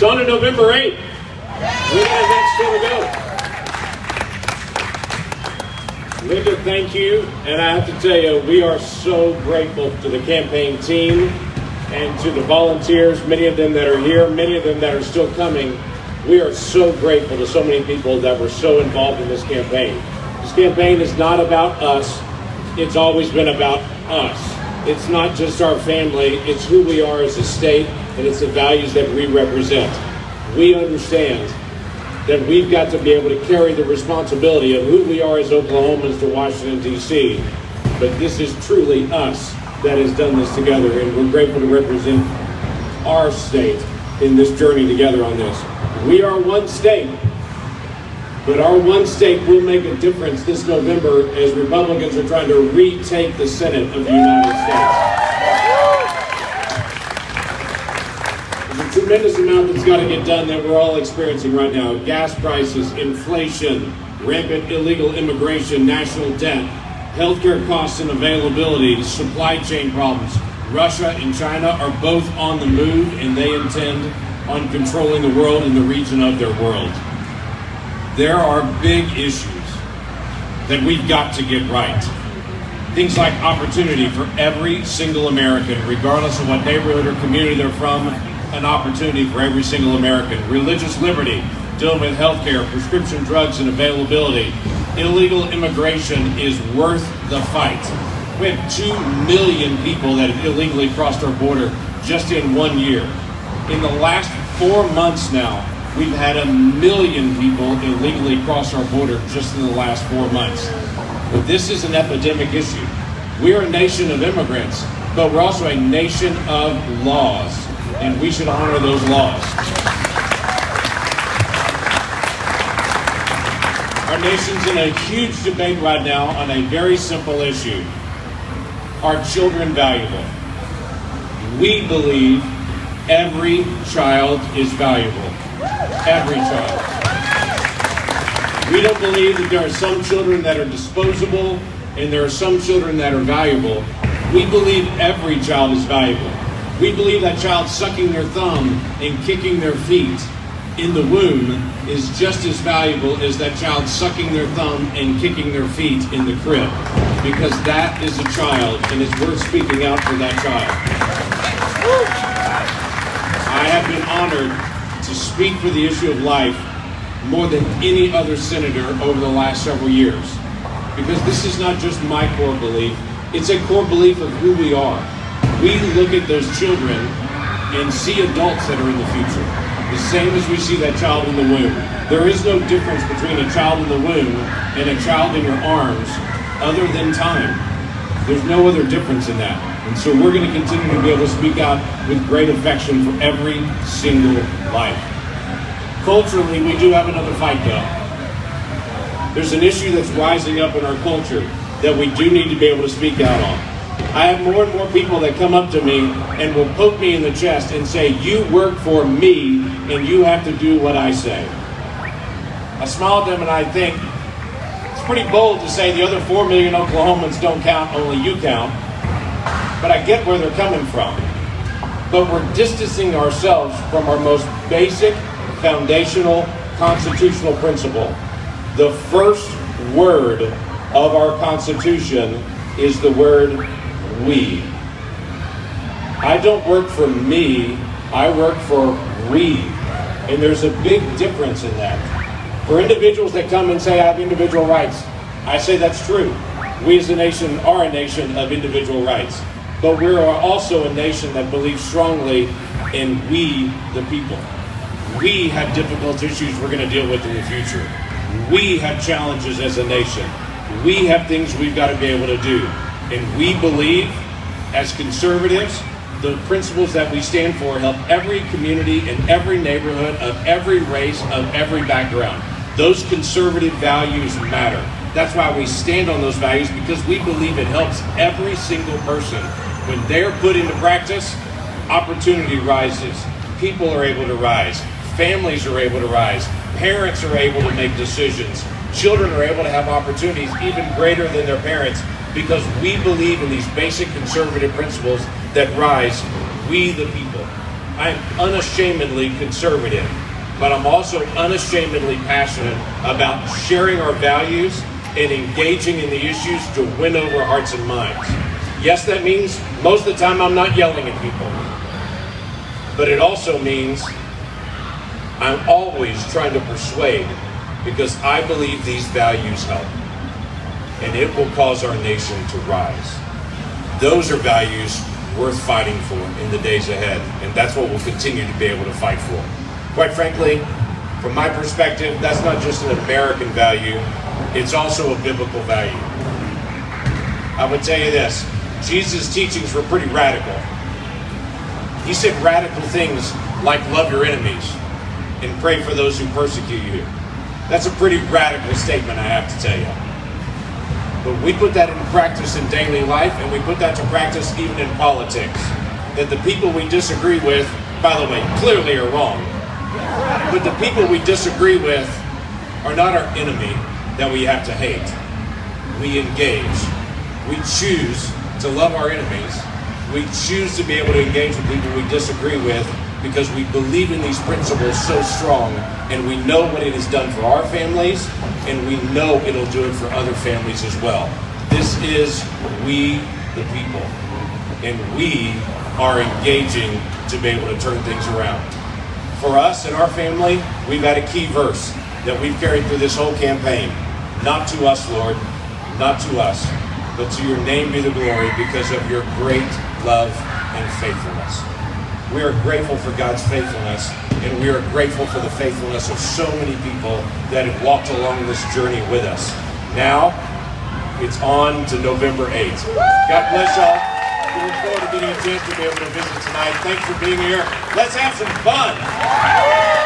on to November 8th. We got events still to go. Linda, thank you. And I have to tell you, we are so grateful to the campaign team and to the volunteers, many of them that are here, many of them that are still coming. We are so grateful to so many people that were so involved in this campaign. This campaign is not about us. It's always been about us. It's not just our family. It's who we are as a state, and it's the values that we represent. We understand that we've got to be able to carry the responsibility of who we are as Oklahomans to Washington, D.C. But this is truly us that has done this together, and we're grateful to represent our state in this journey together on this. We are one state, but our one state will make a difference this November as Republicans are trying to retake the Senate of the United States. There's a tremendous amount that's got to get done that we're all experiencing right now. Gas prices, inflation, rampant illegal immigration, national debt, healthcare costs and availability, supply chain problems. Russia and China are both on the move, and they intend on controlling the world and the region of their world. There are big issues that we've got to get right. Things like opportunity for every single American, regardless of what neighborhood or community they're from, an opportunity for every single American. Religious liberty, dealing with healthcare, prescription drugs and availability. Illegal immigration is worth the fight. We have 2 million people that have illegally crossed our border just in 1 year. In the last 4 months now, we've had 1 million people illegally cross our border just in the last 4 months. But this is an epidemic issue. We're a nation of immigrants, but we're also a nation of laws, and we should honor those laws. Our nation's in a huge debate right now on a very simple issue. Are children valuable? We believe every child is valuable. Every child. We don't believe that there are some children that are disposable and there are some children that are valuable. We believe every child is valuable. We believe that child sucking their thumb and kicking their feet in the womb is just as valuable as that child sucking their thumb and kicking their feet in the crib. Because that is a child, and it's worth speaking out for that child. I have been honored to speak for the issue of life more than any other senator over the last several years. Because this is not just my core belief, it's a core belief of who we are. We look at those children and see adults that are in the future, the same as we see that child in the womb. There is no difference between a child in the womb and a child in your arms other than time. There's no other difference in that. And so we're going to continue to be able to speak out with great affection for every single life. Culturally, we do have another fight though. There's an issue that's rising up in our culture that we do need to be able to speak out on. I have more and more people that come up to me and will poke me in the chest and say, you work for me and you have to do what I say. I smile at them and I think, it's pretty bold to say the other 4 million Oklahomans don't count, only you count. But I get where they're coming from. But we're distancing ourselves from our most basic, foundational, constitutional principle. The first word of our Constitution is the word we. I don't work for me, I work for we. And there's a big difference in that. For individuals that come and say I have individual rights, I say that's true. We as a nation are a nation of individual rights. But we are also a nation that believes strongly in we, the people. We have difficult issues we're going to deal with in the future. We have challenges as a nation. We have things we've got to be able to do. And we believe, as conservatives, the principles that we stand for help every community and every neighborhood of every race, of every background. Those conservative values matter. That's why we stand on those values, because we believe it helps every single person. When they're put into practice, opportunity rises. People are able to rise. Families are able to rise. Parents are able to make decisions. Children are able to have opportunities even greater than their parents, because we believe in these basic conservative principles that rise, we the people. I'm unashamedly conservative, but I'm also unashamedly passionate about sharing our values and engaging in the issues to win over hearts and minds. Yes, that means most of the time I'm not yelling at people, but it also means I'm always trying to persuade, because I believe these values help, and it will cause our nation to rise. Those are values worth fighting for in the days ahead, and that's what we'll continue to be able to fight for. Quite frankly, from my perspective, that's not just an American value, it's also a biblical value. I would tell you this, Jesus' teachings were pretty radical. He said radical things like love your enemies and pray for those who persecute you. That's a pretty radical statement, I have to tell you. But we put that into practice in daily life, and we put that to practice even in politics. That the people we disagree with, by the way, clearly are wrong. But the people we disagree with are not our enemy that we have to hate. We engage. We choose to love our enemies. We choose to be able to engage with people we disagree with because we believe in these principles so strong, and we know what it has done for our families, and we know it'll do it for other families as well. This is we the people, and we are engaging to be able to turn things around. For us and our family, we've had a key verse that we've carried through this whole campaign. Not to us, Lord, not to us, but to your name be the glory because of your great love and faithfulness. We are grateful for God's faithfulness, and we are grateful for the faithfulness of so many people that have walked along this journey with us. Now, it's on to November 8th. God bless y'all. We look forward to getting a chance to be able to visit tonight. Thanks for being here. Let's have some fun.